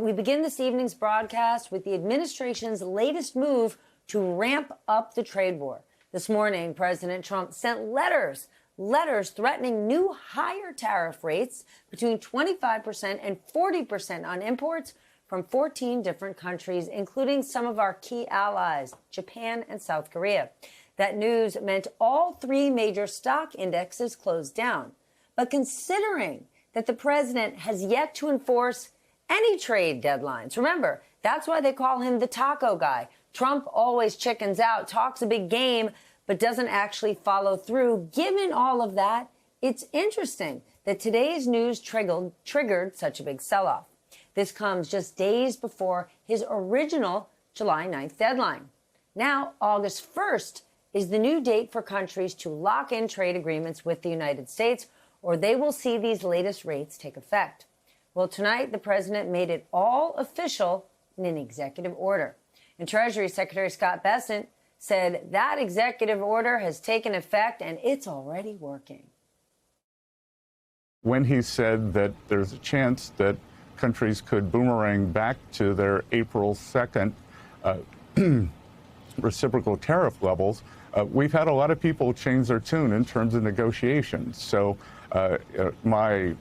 We begin this evening's broadcast with the administration's latest move to ramp up the trade war. This morning, President Trump sent letters threatening new higher tariff rates between 25% and 40% on imports from 14 different countries, including some of our key allies, Japan and South Korea. That news meant all three major stock indexes closed down. But considering that the president has yet to enforce any trade deadlines. Remember, that's why they call him the taco guy. Trump always chickens out, talks a big game, but doesn't actually follow through. Given all of that, it's interesting that today's news triggered such a big sell-off. This comes just days before his original July 9th deadline. Now, August 1st is the new date for countries to lock in trade agreements with the United States, or they will see these latest rates take effect. Well, tonight, the president made it all official in an executive order. And Treasury Secretary Scott Bessent said that executive order has taken effect and it's already working. When he said that there's a chance that countries could boomerang back to their April 2nd reciprocal tariff levels, we've had a lot of people change their tune in terms of negotiations. So my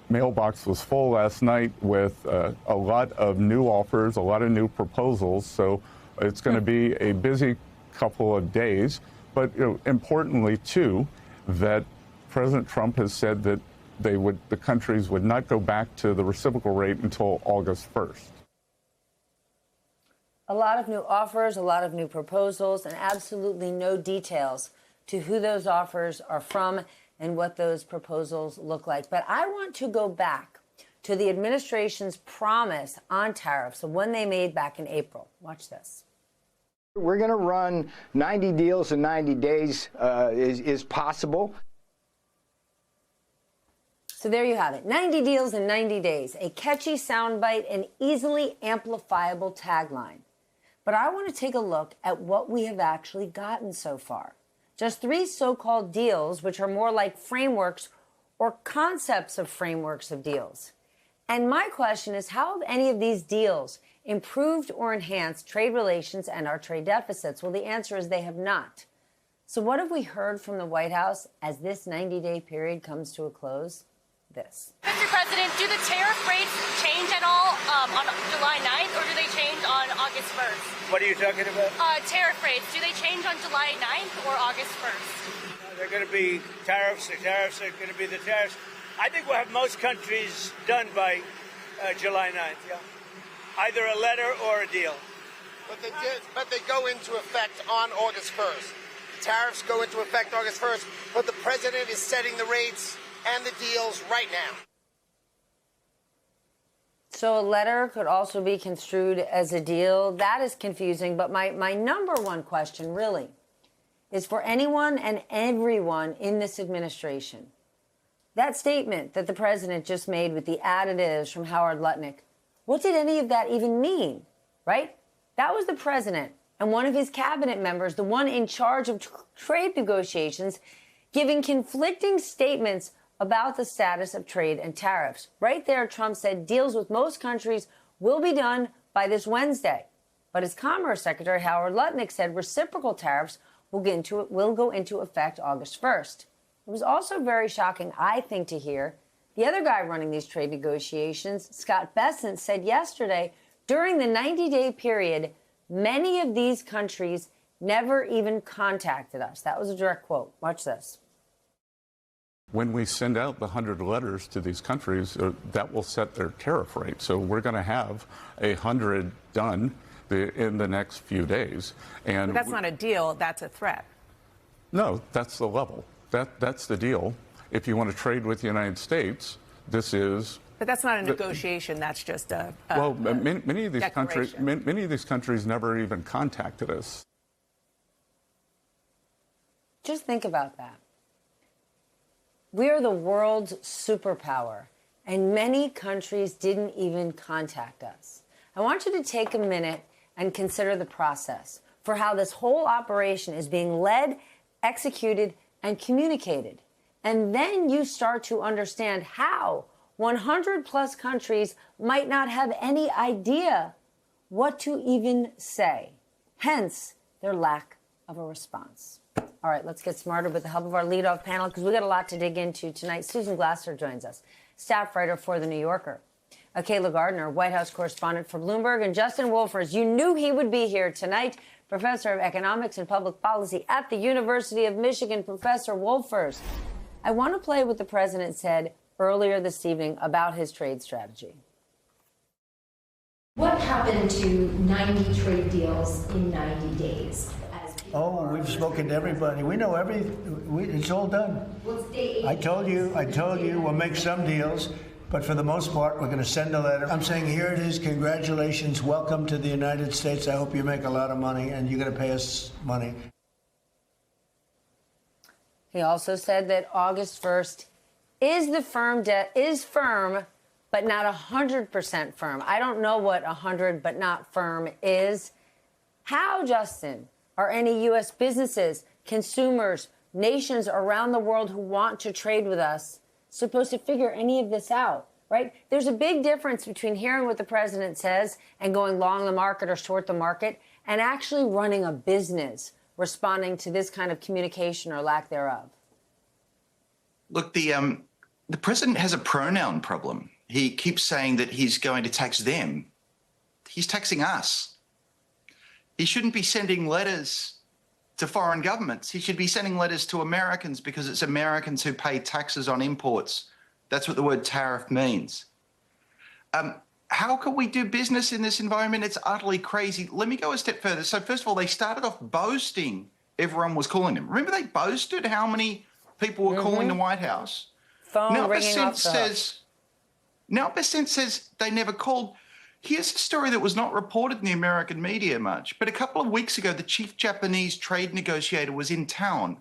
mailbox was full last night with a lot of new offers, a lot of new proposals. So it's going to be a busy couple of days. But importantly, too, that President Trump has said that the countries would not go back to the reciprocal rate until August 1st. A lot of new offers, a lot of new proposals, and absolutely no details to who those offers are from and what those proposals look like. But I want to go back to the administration's promise on tariffs, the one they made back in April. Watch this. We're going to run 90 deals in 90 days is possible. So there you have it. 90 deals in 90 days, a catchy soundbite, an easily amplifiable tagline. But I want to take a look at what we have actually gotten so far. Just 3 so-called deals, which are more like frameworks or concepts of frameworks of deals. And my question is, how have any of these deals improved or enhanced trade relations and our trade deficits? Well, the answer is they have not. So what have we heard from the White House as this 90-day period comes to a close? This. Mr. President, do the tariff rates change at all on July 9th, or do they change on August 1st? What are you talking about? Tariff rates, do they change on July 9th or August 1st? They're going to be tariffs. The tariffs are going to be the tariffs. I think we'll have most countries done by July 9th, yeah. Either a letter or a deal. But they go into effect on August 1st. The tariffs go into effect August 1st, but the president is setting the rates and the deals right now. So a letter could also be construed as a deal. That is confusing. But my number one question really is for anyone and everyone in this administration. That statement that the president just made with the additives from Howard Lutnick, what did any of that even mean, right? That was the president and one of his cabinet members, the one in charge of trade negotiations, giving conflicting statements about the status of trade and tariffs. Right there, Trump said deals with most countries will be done by this Wednesday. But as Commerce Secretary Howard Lutnick said, reciprocal tariffs will go into effect August 1st. It was also very shocking, I think, to hear the other guy running these trade negotiations, Scott Bessent, said yesterday, during the 90-day period, many of these countries never even contacted us. That was a direct quote. Watch this. When we send out the 100 letters to these countries, that will set their tariff rate. So we're going to have 100 done in the next few days. And but that's not a deal. That's a threat. No, that's the level. That's the deal. If you want to trade with the United States, this is. But that's not a negotiation. That's just a many of these countries never even contacted us. Just think about that. We are the world's superpower, and many countries didn't even contact us. I want you to take a minute and consider the process for how this whole operation is being led, executed, and communicated. And then you start to understand how 100 plus countries might not have any idea what to even say. Hence, their lack of a response. All right, let's get smarter with the help of our leadoff panel because we got a lot to dig into tonight. Susan Glasser joins us, staff writer for The New Yorker. Kayla Gardner, White House correspondent for Bloomberg, and Justin Wolfers. You knew he would be here tonight, professor of economics and public policy at the University of Michigan. Professor Wolfers, I want to play what the president said earlier this evening about his trade strategy. What happened to 90 trade deals in 90 days? Oh, we've spoken to everybody. We know it's all done. What's day 8? I told you, we'll make some deals, but for the most part, we're going to send a letter. I'm saying, here it is, congratulations, welcome to the United States. I hope you make a lot of money, and you're going to pay us money. He also said that August 1st is firm, but not 100% firm. I don't know what 100 but not firm is. How, Justin, are any U.S. businesses, consumers, nations around the world who want to trade with us supposed to figure any of this out, right? There's a big difference between hearing what the president says and going long the market or short the market and actually running a business responding to this kind of communication or lack thereof. Look, the president has a pronoun problem. He keeps saying that he's going to tax them. He's taxing us. He shouldn't be sending letters to foreign governments. He should be sending letters to Americans because it's Americans who pay taxes on imports. That's what the word tariff means. How can we do business in this environment? It's utterly crazy. Let me go a step further. So first of all, they started off boasting everyone was calling them. Remember they boasted how many people were calling the White House? Phone ringing off the hook. Now Bessent says they never called. Here's a story that was not reported in the American media much, but a couple of weeks ago, the chief Japanese trade negotiator was in town.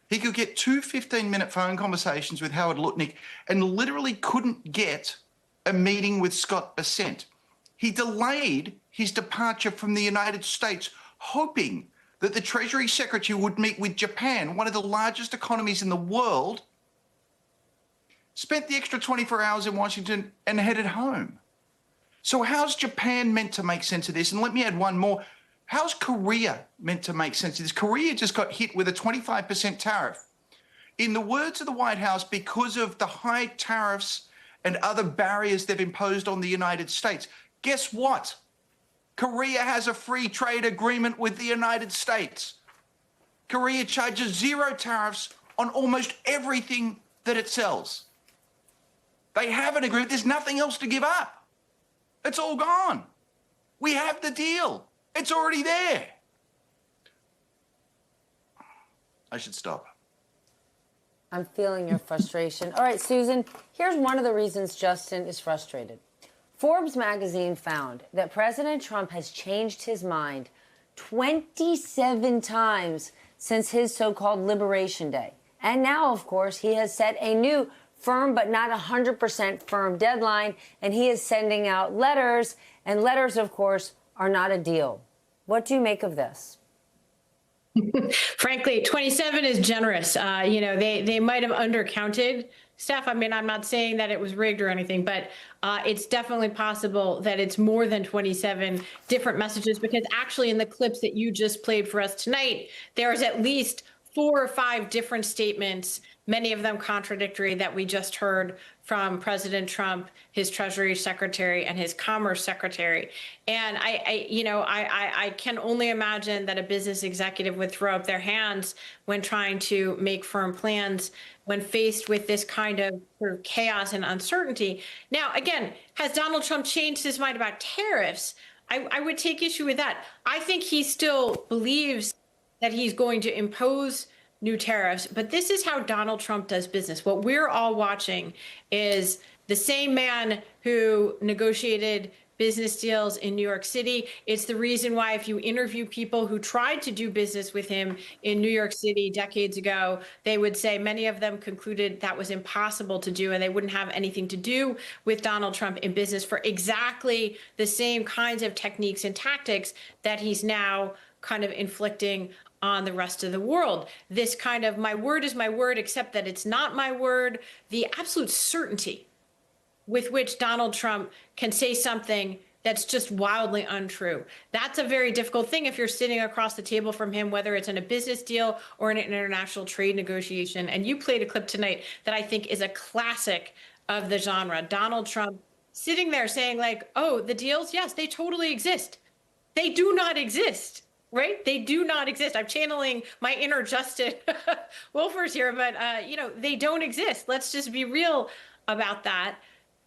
He could get 2 15-minute phone conversations with Howard Lutnick and literally couldn't get a meeting with Scott Bessent. He delayed his departure from the United States, hoping that the Treasury Secretary would meet with Japan, one of the largest economies in the world, spent the extra 24 hours in Washington and headed home. So how's Japan meant to make sense of this? And let me add one more. How's Korea meant to make sense of this? Korea just got hit with a 25% tariff. In the words of the White House, because of the high tariffs and other barriers they've imposed on the United States, guess what? Korea has a free trade agreement with the United States. Korea charges 0 tariffs on almost everything that it sells. They have an agreement. There's nothing else to give up. It's all gone. We have the deal. It's already there. I should stop. I'm feeling your frustration. All right, Susan, here's one of the reasons Justin is frustrated. Forbes magazine found that President Trump has changed his mind 27 times since his so-called Liberation Day. And now, of course, he has set a new firm but not 100% firm deadline, and he is sending out letters, and letters, of course, are not a deal. What do you make of this? Frankly, 27 is generous. They might have undercounted, Steph. I mean, I'm not saying that it was rigged or anything, but it's definitely possible that it's more than 27 different messages, because actually in the clips that you just played for us tonight, there's at least 4 or 5 different statements, many of them contradictory, that we just heard from President Trump, his Treasury Secretary, and his Commerce Secretary. And I can only imagine that a business executive would throw up their hands when trying to make firm plans when faced with this kind of sort of chaos and uncertainty. Now, again, has Donald Trump changed his mind about tariffs? I would take issue with that. I think he still believes that he's going to impose new tariffs, but this is how Donald Trump does business. What we're all watching is the same man who negotiated business deals in New York City. It's the reason why if you interview people who tried to do business with him in New York City decades ago, they would say many of them concluded that was impossible to do and they wouldn't have anything to do with Donald Trump in business for exactly the same kinds of techniques and tactics that he's now kind of inflicting on the rest of the world. This kind of my word is my word, except that it's not my word. The absolute certainty with which Donald Trump can say something that's just wildly untrue. That's a very difficult thing if you're sitting across the table from him, whether it's in a business deal or in an international trade negotiation. And you played a clip tonight that I think is a classic of the genre. Donald Trump sitting there saying like, oh, the deals, yes, they totally exist. They do not exist. Right? They do not exist. I'm channeling my inner Justin Wolfers here, but, they don't exist. Let's just be real about that.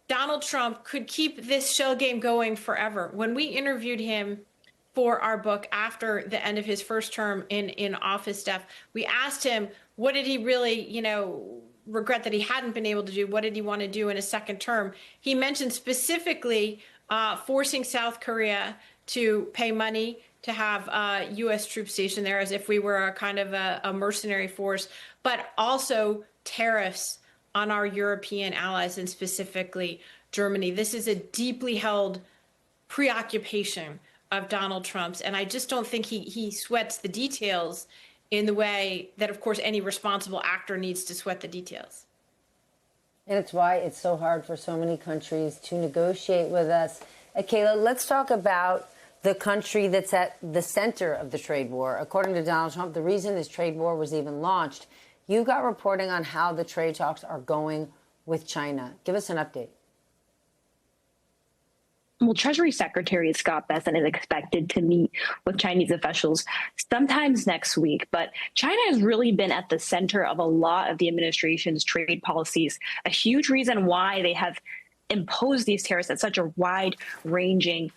Donald Trump could keep this shell game going forever. When we interviewed him for our book after the end of his first term in office, Steph, we asked him, what did he really, regret that he hadn't been able to do? What did he want to do in a second term? He mentioned specifically forcing South Korea to pay money to have U.S. troops stationed there as if we were a kind of a mercenary force, but also tariffs on our European allies and specifically Germany. This is a deeply held preoccupation of Donald Trump's, and I just don't think he sweats the details in the way that, of course, any responsible actor needs to sweat the details. And it's why it's so hard for so many countries to negotiate with us. Kayla, let's talk about the country that's at the center of the trade war. According to Donald Trump, the reason this trade war was even launched, you got reporting on how the trade talks are going with China. Give us an update. Well, Treasury Secretary Scott Bessent is expected to meet with Chinese officials sometimes next week. But China has really been at the center of a lot of the administration's trade policies, a huge reason why they have imposed these tariffs at such a wide-ranging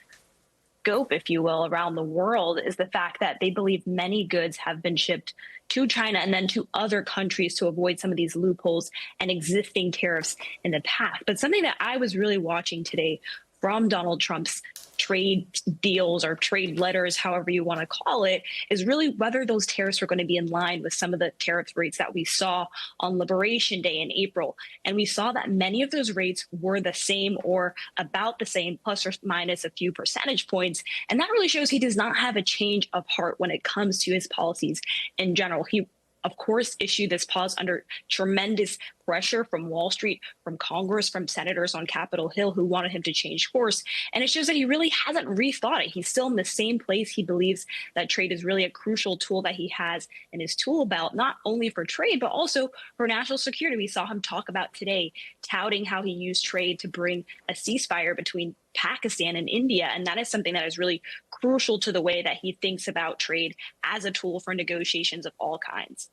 scope, if you will, around the world is the fact that they believe many goods have been shipped to China and then to other countries to avoid some of these loopholes and existing tariffs in the past. But something that I was really watching today from Donald Trump's trade deals or trade letters, however you want to call it, is really whether those tariffs are going to be in line with some of the tariff rates that we saw on Liberation Day in April. And we saw that many of those rates were the same or about the same, plus or minus a few percentage points. And that really shows he does not have a change of heart when it comes to his policies in general. He, of course, issued this pause under tremendous pressure from Wall Street, from Congress, from senators on Capitol Hill who wanted him to change course. And it shows that he really hasn't rethought it. He's still in the same place. He believes that trade is really a crucial tool that he has in his tool belt, not only for trade, but also for national security. We saw him talk about today, touting how he used trade to bring a ceasefire between Pakistan and India. And that is something that is really crucial to the way that he thinks about trade as a tool for negotiations of all kinds.